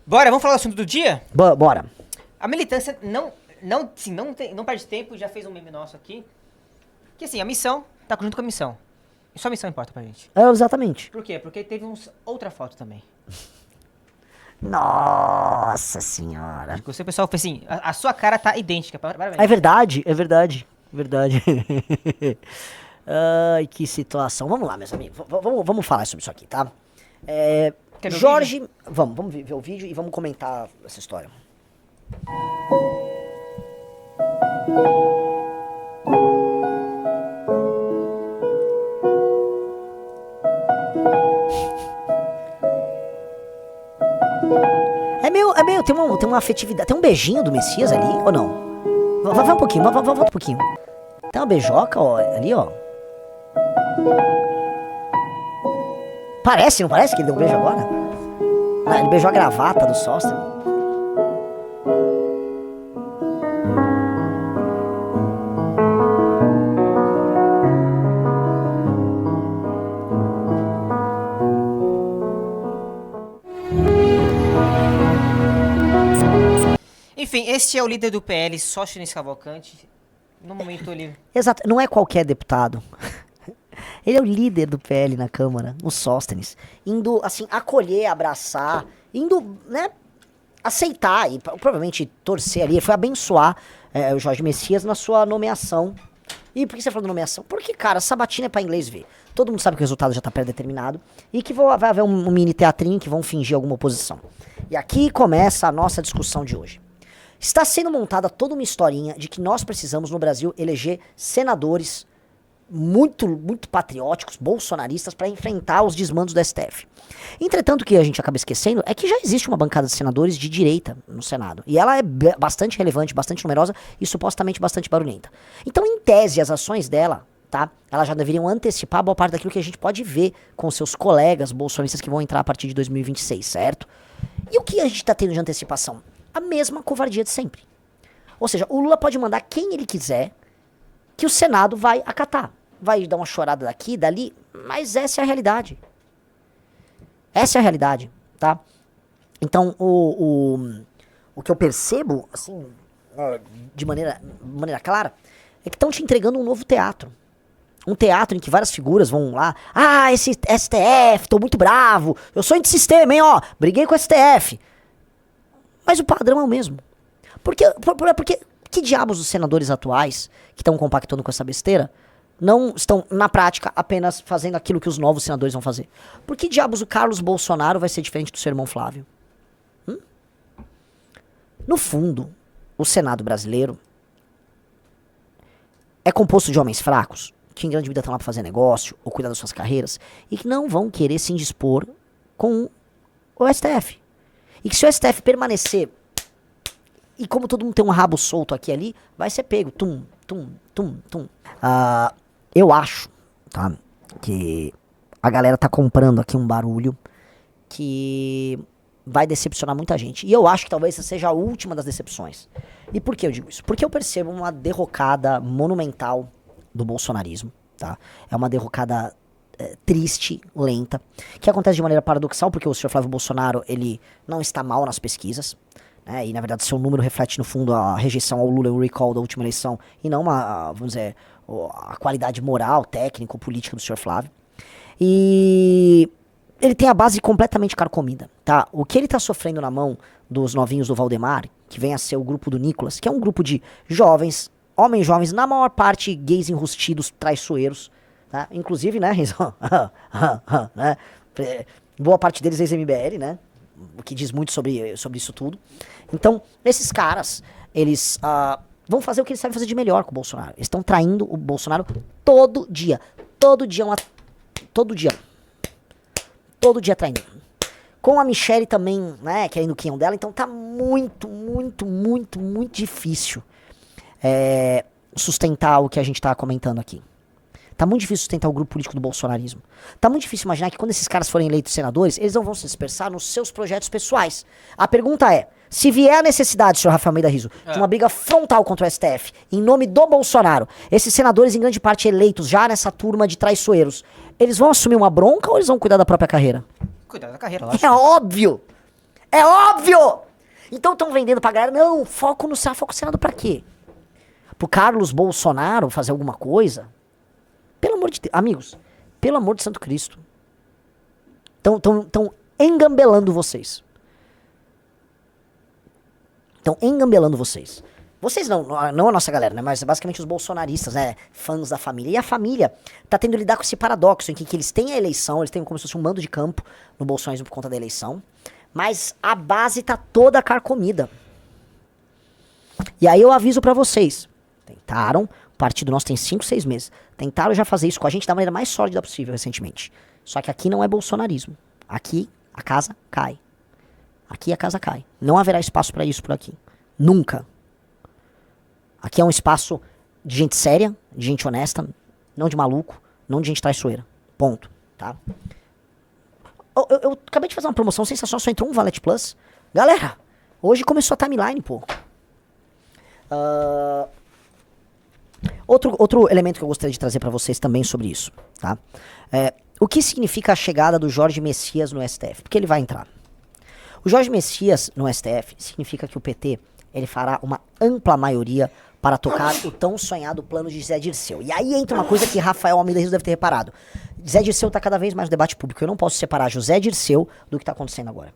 Bora, vamos falar do assunto do dia? Bora. A militância não perde tempo, já fez um meme nosso aqui. Que assim, a missão tá junto com a missão. E só a missão importa pra gente. Exatamente. Por quê? Porque teve outra foto também. Nossa senhora. Que o pessoal fez assim, a sua cara tá idêntica. Parabéns. É verdade. Ai, que situação. Vamos lá, meus amigos. Vamos falar sobre isso aqui, tá? Quer ver o Jorge, vamos ver o vídeo e vamos comentar essa história. Tem uma afetividade. Tem um beijinho do Messias ali, ou não? Vai um pouquinho, volta um pouquinho. Tem uma beijoca, ó, ali, ó. Não parece que ele deu um beijo agora? Ah, ele beijou a gravata do Sóstenes. Enfim, este é o líder do PL, Sóstenes Cavalcante. No momento ele... Exato, não é qualquer deputado. Ele é o líder do PL na Câmara, o Sóstenes. Indo, assim, acolher, abraçar, indo, né, aceitar e provavelmente torcer ali. Foi abençoar o Jorge Messias na sua nomeação. E por que você falou de nomeação? Porque, cara, sabatina é pra inglês ver. Todo mundo sabe que o resultado já tá pré-determinado. E que vai haver um mini teatrinho que vão fingir alguma oposição. E aqui começa a nossa discussão de hoje. Está sendo montada toda uma historinha de que nós precisamos, no Brasil, eleger senadores muito patrióticos, bolsonaristas, para enfrentar os desmandos do STF. Entretanto, o que a gente acaba esquecendo é que já existe uma bancada de senadores de direita no Senado. E ela é bastante relevante, bastante numerosa e supostamente bastante barulhenta. Então, em tese, as ações dela, tá? Elas já deveriam antecipar boa parte daquilo que a gente pode ver com seus colegas bolsonaristas que vão entrar a partir de 2026, certo? E o que a gente está tendo de antecipação? A mesma covardia de sempre. Ou seja, o Lula pode mandar quem ele quiser que o Senado vai acatar. Vai dar uma chorada daqui, dali, mas essa é a realidade. Essa é a realidade, tá? Então, o que eu percebo, assim, de maneira clara, é que estão te entregando um novo teatro. Um teatro em que várias figuras vão lá. Ah, esse STF, tô muito bravo. Eu sou antissistema, hein, ó. Briguei com o STF. Mas o padrão é o mesmo. Porque que diabos os senadores atuais, que estão compactando com essa besteira, não estão, na prática, apenas fazendo aquilo que os novos senadores vão fazer? Por que diabos o Carlos Bolsonaro vai ser diferente do seu irmão Flávio? No fundo, o Senado brasileiro é composto de homens fracos, que em grande medida estão lá para fazer negócio, ou cuidar das suas carreiras, e que não vão querer se indispor com o STF. E que se o STF permanecer, e como todo mundo tem um rabo solto aqui e ali, vai ser pego. Tum. Eu acho, tá, que a galera tá comprando aqui um barulho que vai decepcionar muita gente. E eu acho que talvez essa seja a última das decepções. E por que eu digo isso? Porque eu percebo uma derrocada monumental do bolsonarismo, tá? É uma derrocada triste, lenta, que acontece de maneira paradoxal, porque o senhor Flávio Bolsonaro, ele não está mal nas pesquisas, né, e na verdade seu número reflete no fundo a rejeição ao Lula e o recall da última eleição, e não vamos dizer, a qualidade moral, técnica ou política do senhor Flávio. E ele tem a base completamente carcomida, tá? O que ele tá sofrendo na mão dos novinhos do Valdemar, que vem a ser o grupo do Nicolas, que é um grupo de jovens, homens jovens, na maior parte gays enrustidos, traiçoeiros, tá? Inclusive, né, né? Boa parte deles é ex-MBL, né? O que diz muito sobre isso tudo. Então, esses caras, eles vão fazer o que eles sabem fazer de melhor com o Bolsonaro. Eles estão traindo o Bolsonaro todo dia. Todo dia traindo. Com a Michelle também, né, querendo o quinhão dela. Então tá muito difícil sustentar o que a gente tá comentando aqui. Tá muito difícil sustentar o grupo político do bolsonarismo. Tá muito difícil imaginar que quando esses caras forem eleitos senadores, eles não vão se dispersar nos seus projetos pessoais. A pergunta é, se vier a necessidade, senhor Rafael Almeida Rizzo, de uma briga frontal contra o STF, em nome do Bolsonaro, esses senadores em grande parte eleitos já nessa turma de traiçoeiros, eles vão assumir uma bronca ou eles vão cuidar da própria carreira? Cuidar da carreira, lógico. É óbvio! É óbvio! Então estão vendendo pra galera, não, foco no Senado pra quê? Pro Carlos Bolsonaro fazer alguma coisa? Pelo amor de Deus, amigos, pelo amor de Santo Cristo. Estão engambelando vocês. Estão engambelando vocês. Vocês não a nossa galera, né? Mas basicamente os bolsonaristas, né? Fãs da família. E a família tá tendo que lidar com esse paradoxo em que eles têm a eleição, eles têm como se fosse um mando de campo no bolsonarismo por conta da eleição. Mas a base tá toda carcomida. E aí eu aviso pra vocês. Tentaram, o partido nosso tem 5, 6 meses. Tentaram já fazer isso com a gente da maneira mais sólida possível recentemente. Só que aqui não é bolsonarismo. Aqui a casa cai. Aqui a casa cai. Não haverá espaço pra isso por aqui. Nunca. Aqui é um espaço de gente séria, de gente honesta, não de maluco, não de gente traiçoeira. Ponto, tá? Eu acabei de fazer uma promoção sensacional, só entrou um Valete Plus. Galera, hoje começou a timeline, pô. Outro elemento que eu gostaria de trazer pra vocês também sobre isso, tá? O que significa a chegada do Jorge Messias no STF? Porque ele vai entrar. O Jorge Messias no STF significa que o PT ele fará uma ampla maioria para tocar o tão sonhado plano de Zé Dirceu. E aí entra uma coisa que Rafael Almeida Rios deve ter reparado. Zé Dirceu está cada vez mais no debate público. Eu não posso separar José Dirceu do que está acontecendo agora.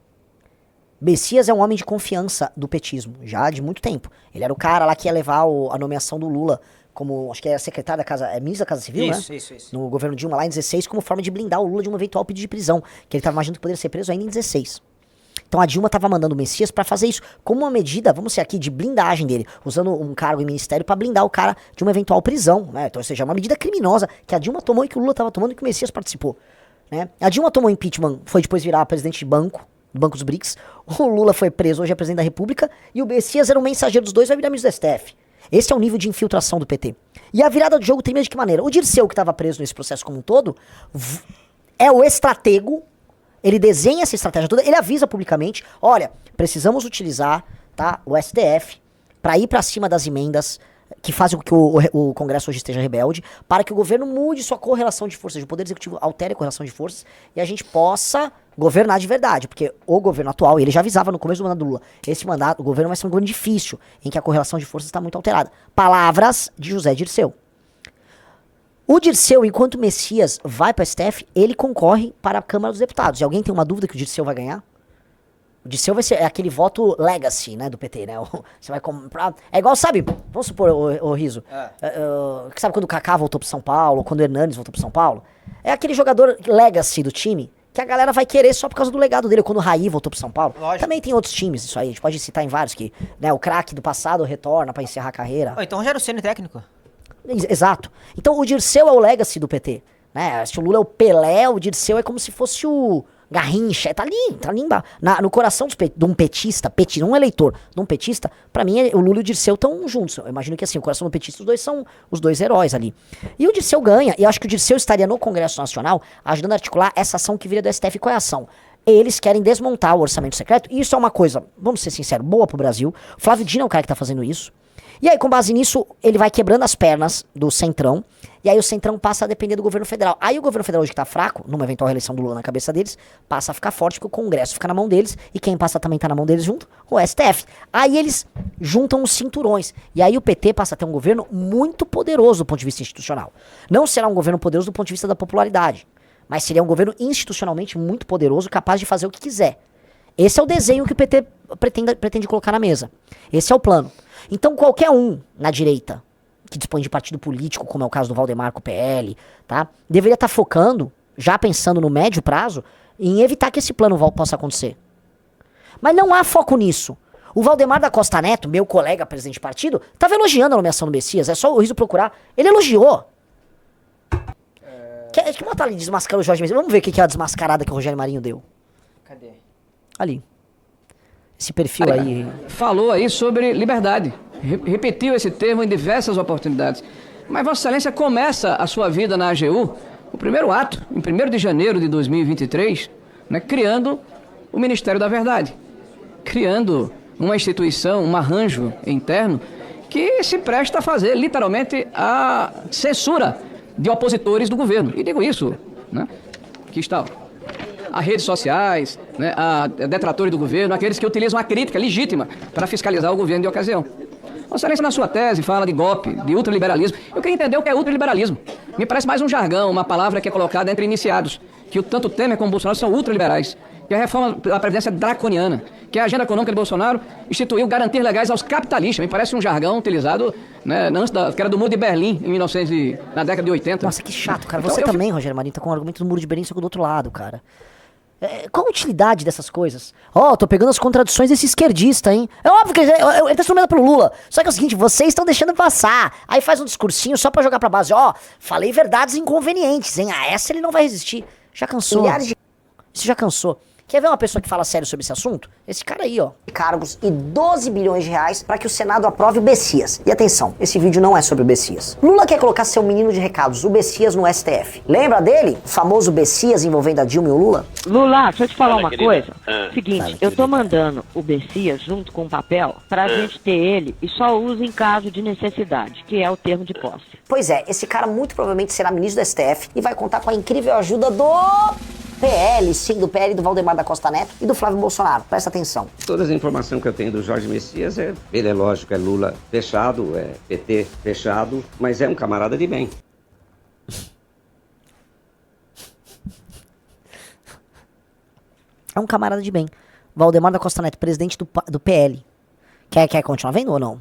Messias é um homem de confiança do petismo, já de muito tempo. Ele era o cara lá que ia levar a nomeação do Lula como, acho que era secretário da Casa, ministro da Casa Civil, isso, né? Isso. No governo Dilma lá em 16, como forma de blindar o Lula de um eventual pedido de prisão, que ele estava imaginando que poderia ser preso ainda em 16. Então a Dilma estava mandando o Messias para fazer isso como uma medida, vamos ser aqui, de blindagem dele, usando um cargo em ministério para blindar o cara de uma eventual prisão, né? Então, ou seja, uma medida criminosa que a Dilma tomou e que o Lula estava tomando e que o Messias participou, né? A Dilma tomou impeachment, foi depois virar presidente de banco, do Banco dos BRICS, o Lula foi preso, hoje é presidente da República, e o Messias era um mensageiro dos dois, vai virar ministro do STF. Esse é o nível de infiltração do PT. E a virada do jogo termina de que maneira? O Dirceu, que estava preso nesse processo como um todo, é o estratego. Ele desenha essa estratégia toda, ele avisa publicamente, olha, precisamos utilizar, tá, o STF para ir para cima das emendas que fazem com que o Congresso hoje esteja rebelde, para que o governo mude sua correlação de forças, o Poder Executivo altere a correlação de forças e a gente possa governar de verdade, porque o governo atual, ele já avisava no começo do mandato do Lula, esse mandato, o governo vai ser um governo difícil, em que a correlação de forças está muito alterada. Palavras de José Dirceu. O Dirceu, enquanto Messias vai para o STF, ele concorre para a Câmara dos Deputados. E alguém tem uma dúvida que o Dirceu vai ganhar? O Dirceu vai ser aquele voto legacy, né, do PT, né? Você vai comprar... É igual, sabe, vamos supor, o Riso, sabe quando o Kaká voltou pro São Paulo, quando o Hernanes voltou pro São Paulo? É aquele jogador legacy do time que a galera vai querer só por causa do legado dele. Quando o Raí voltou pro São Paulo. Lógico. Também tem outros times, isso aí. A gente pode citar em vários que, né, o craque do passado retorna para encerrar a carreira. Então Rogério Ceni técnico. Exato. Então o Dirceu é o legacy do PT, né? Se o Lula é o Pelé, o Dirceu é como se fosse o Garrincha, tá ali no coração de um petista, não um eleitor, de um petista. Pra mim o Lula e o Dirceu estão juntos. Eu imagino que assim, o coração do petista, os dois são os dois heróis ali. E o Dirceu ganha, e eu acho que o Dirceu estaria no Congresso Nacional ajudando a articular essa ação que viria do STF. Qual é a ação? Eles querem desmontar o orçamento secreto, e isso é uma coisa, vamos ser sinceros, boa pro Brasil. Flávio Dino é o cara que tá fazendo isso. E aí, com base nisso, ele vai quebrando as pernas do Centrão, e aí o Centrão passa a depender do governo federal. Aí o governo federal hoje que tá fraco, numa eventual reeleição do Lula na cabeça deles, passa a ficar forte, porque o Congresso fica na mão deles, e quem passa também tá na mão deles junto? O STF. Aí eles juntam os cinturões, e aí o PT passa a ter um governo muito poderoso do ponto de vista institucional. Não será um governo poderoso do ponto de vista da popularidade, mas seria um governo institucionalmente muito poderoso, capaz de fazer o que quiser. Esse é o desenho que o PT pretende colocar na mesa. Esse é o plano. Então qualquer um na direita que dispõe de partido político, como é o caso do Valdemar com o PL, tá, deveria estar focando, já pensando no médio prazo, em evitar que esse plano possa acontecer. Mas não há foco nisso. O Valdemar da Costa Neto, meu colega presidente de partido, estava elogiando a nomeação do Messias. É só o Riso procurar. Ele elogiou. Que mata ali desmascarou o Jorge Messias. Vamos ver o que é a desmascarada que o Rogério Marinho deu. Cadê? Ali. Esse perfil aí. Falou aí sobre liberdade. Repetiu esse termo em diversas oportunidades. Mas Vossa Excelência começa a sua vida na AGU, o primeiro ato, em 1º de janeiro de 2023, né, criando o Ministério da Verdade. Criando uma instituição, um arranjo interno que se presta a fazer, literalmente, a censura de opositores do governo. E digo isso, né? Aqui está, ó. a redes sociais, né, a detratores do governo, aqueles que utilizam a crítica legítima para fiscalizar o governo de ocasião. Vossa Excelência, na sua tese, fala de golpe, de ultraliberalismo. Eu queria entender o que é ultraliberalismo. Me parece mais um jargão, uma palavra que é colocada entre iniciados, que tanto Temer como Bolsonaro são ultraliberais, que a reforma da Previdência é draconiana, que a agenda econômica de Bolsonaro instituiu garantias legais aos capitalistas. Me parece um jargão utilizado, né, que era do Muro de Berlim, na década de 80. Nossa, que chato, cara. Então, Você também, Rogério Marinho, tá com o argumento do Muro de Berlim, só que do outro lado, cara. Qual a utilidade dessas coisas? Tô pegando as contradições desse esquerdista, hein? É óbvio que ele tá sendo pelo Lula. Só que é o seguinte, vocês estão deixando passar. Aí faz um discursinho só pra jogar pra base. Falei verdades inconvenientes, hein? Essa ele não vai resistir. Já cansou. Isso já cansou. Quer ver uma pessoa que fala sério sobre esse assunto? Esse cara aí, ó. Cargos e 12 bilhões de reais para que o Senado aprove o Bessias. E atenção, esse vídeo não é sobre o Bessias. Lula quer colocar seu menino de recados, o Bessias, no STF. Lembra dele? O famoso Bessias envolvendo a Dilma e o Lula? Lula, deixa eu te falar uma querida. coisa. Seguinte, eu tô mandando o Bessias junto com o papel pra gente ter ele e só usa em caso de necessidade, que é o termo de posse. Pois é, esse cara muito provavelmente será ministro do STF e vai contar com a incrível ajuda do PL, sim, do PL do Valdemar da Costa Neto e do Flávio Bolsonaro. Presta atenção. Todas as informações que eu tenho do Jorge Messias ele é lógico, é Lula fechado, é PT fechado, mas é um camarada de bem. É um camarada de bem. Valdemar da Costa Neto, presidente do PL. Quer continuar vendo ou não?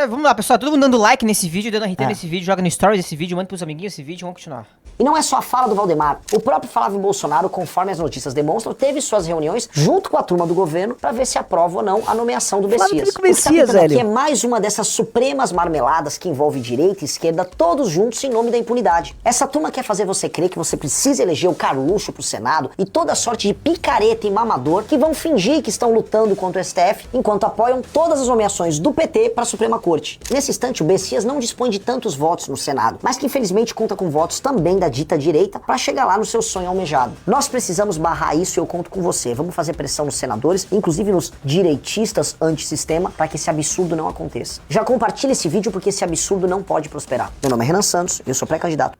Vamos lá, pessoal. Todo mundo dando like nesse vídeo, dando RT nesse vídeo, joga no stories esse vídeo, manda pros amiguinhos esse vídeo, vamos continuar. E não é só a fala do Valdemar. O próprio Flávio Bolsonaro, conforme as notícias demonstram, teve suas reuniões junto com a turma do governo pra ver se aprova ou não a nomeação do Bessias. O que tá pintando aqui é mais uma dessas supremas marmeladas que envolve direita e esquerda, todos juntos em nome da impunidade. Essa turma quer fazer você crer que você precisa eleger o Carluxo pro Senado e toda sorte de picareta e mamador que vão fingir que estão lutando contra o STF enquanto apoiam todas as nomeações do PT pra Suprema Corte. Nesse instante, o Bessias não dispõe de tantos votos no Senado, mas que infelizmente conta com votos também da dita direita para chegar lá no seu sonho almejado. Nós precisamos barrar isso e eu conto com você. Vamos fazer pressão nos senadores, inclusive nos direitistas antissistema, para que esse absurdo não aconteça. Já compartilha esse vídeo porque esse absurdo não pode prosperar. Meu nome é Renan Santos, eu sou pré-candidato.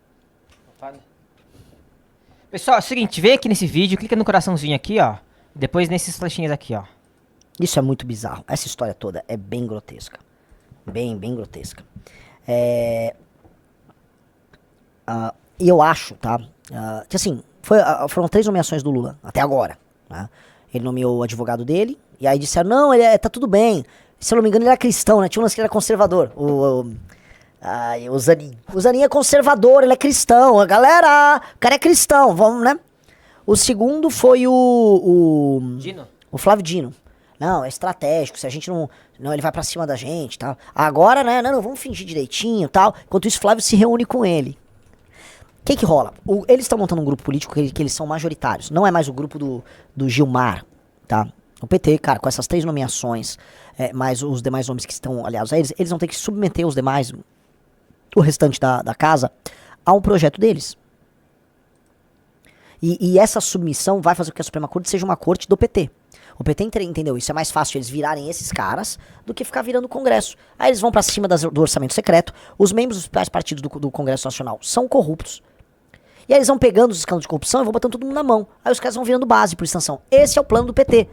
Pessoal, é o seguinte, vem aqui nesse vídeo, clica no coraçãozinho aqui, ó. Depois nesses flechinhas aqui, ó. Isso é muito bizarro. Essa história toda é bem grotesca. Bem grotesca. E eu acho, tá? Que assim, foram 3 nomeações do Lula, até agora. Né? Ele nomeou o advogado dele, e aí disseram, não, tá tudo bem. Se eu não me engano, ele era cristão, né? Tinha um lance que ele era conservador. O Zanin. O Zanin é conservador, ele é cristão. Galera, o cara é cristão, vamos, né? O segundo foi Dino. o Flávio Dino. Não, é estratégico, se a gente não, ele vai pra cima da gente, tal. Agora, né, não, vamos fingir direitinho, tal. Enquanto isso, Flávio se reúne com ele. O que rola? Eles estão montando um grupo político que eles são majoritários. Não é mais o grupo do Gilmar, tá? O PT, cara, com essas 3 nomeações, mais os demais nomes que estão aliados a eles vão ter que submeter os demais, o restante da casa, a um projeto deles. E essa submissão vai fazer com que a Suprema Corte seja uma corte do PT. O PT entendeu isso, é mais fácil eles virarem esses caras do que ficar virando o Congresso. Aí eles vão pra cima do orçamento secreto, os membros dos principais partidos do Congresso Nacional são corruptos. E aí eles vão pegando os escândalos de corrupção e vão botando todo mundo na mão. Aí os caras vão virando base por extensão. Esse é o plano do PT.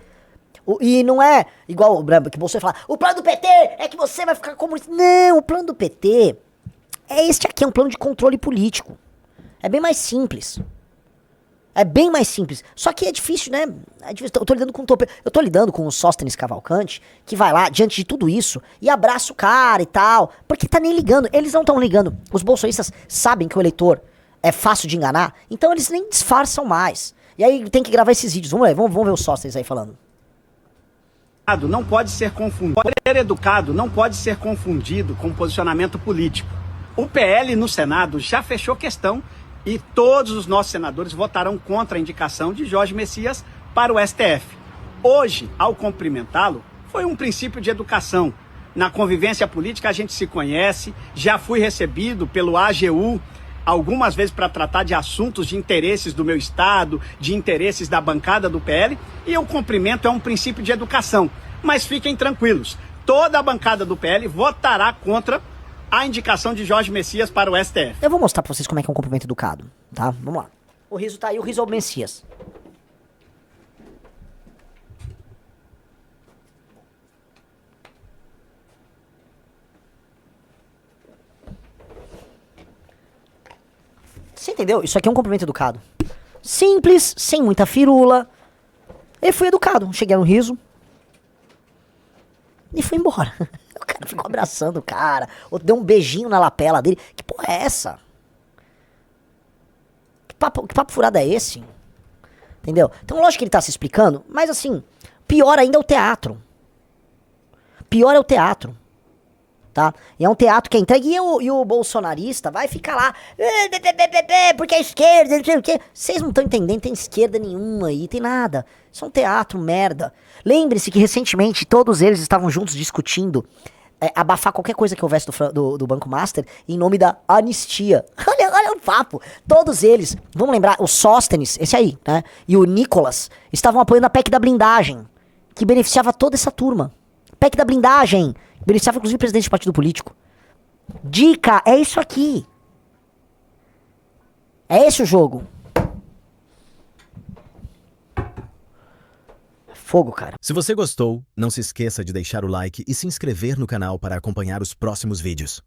E não é igual o que Bolsonaro fala, o plano do PT é que você vai ficar comunista. Não, o plano do PT é este aqui, é um plano de controle político. É bem mais simples. É bem mais simples. Só que é difícil, né? É difícil. Eu tô lidando com o Sóstenes Cavalcante, que vai lá, diante de tudo isso, e abraça o cara e tal. Porque tá nem ligando. Eles não estão ligando. Os bolsonistas sabem que o eleitor é fácil de enganar, então eles nem disfarçam mais. E aí tem que gravar esses vídeos. Vamos ver o Sóstenes aí falando. Não pode ser confundido. Ser educado não pode ser confundido com posicionamento político. O PL no Senado já fechou questão e todos os nossos senadores votarão contra a indicação de Jorge Messias para o STF. Hoje, ao cumprimentá-lo, foi um princípio de educação. Na convivência política a gente se conhece, já fui recebido pelo AGU algumas vezes para tratar de assuntos de interesses do meu estado, de interesses da bancada do PL, e o cumprimento é um princípio de educação. Mas fiquem tranquilos, toda a bancada do PL votará contra a indicação de Jorge Messias para o STF. Eu vou mostrar pra vocês como é que é um cumprimento educado, tá? Vamos lá. O riso tá aí, o riso é o Messias. Você entendeu? Isso aqui é um cumprimento educado. Simples, sem muita firula. Eu fui educado. Cheguei no riso. E fui embora. O cara ficou abraçando o cara. Outro deu um beijinho na lapela dele. Que porra é essa? Que papo furado é esse? Entendeu? Então, lógico que ele tá se explicando. Mas assim, pior ainda é o teatro. Pior é o teatro. Tá? E é um teatro que é entregue e o bolsonarista vai ficar lá, porque a esquerda, não sei o quê. Vocês não estão entendendo, tem esquerda nenhuma aí, tem nada. Isso é um teatro, merda. Lembre-se que recentemente todos eles estavam juntos discutindo abafar qualquer coisa que houvesse do Banco Master em nome da anistia. Olha o papo. Todos eles, vamos lembrar, o Sóstenes, esse aí, né? E o Nicolas estavam apoiando a PEC da blindagem, que beneficiava toda essa turma. PEC da blindagem. Beneficiava inclusive o presidente de partido político. Dica, é isso aqui. É esse o jogo. Fogo, cara. Se você gostou, não se esqueça de deixar o like e se inscrever no canal para acompanhar os próximos vídeos.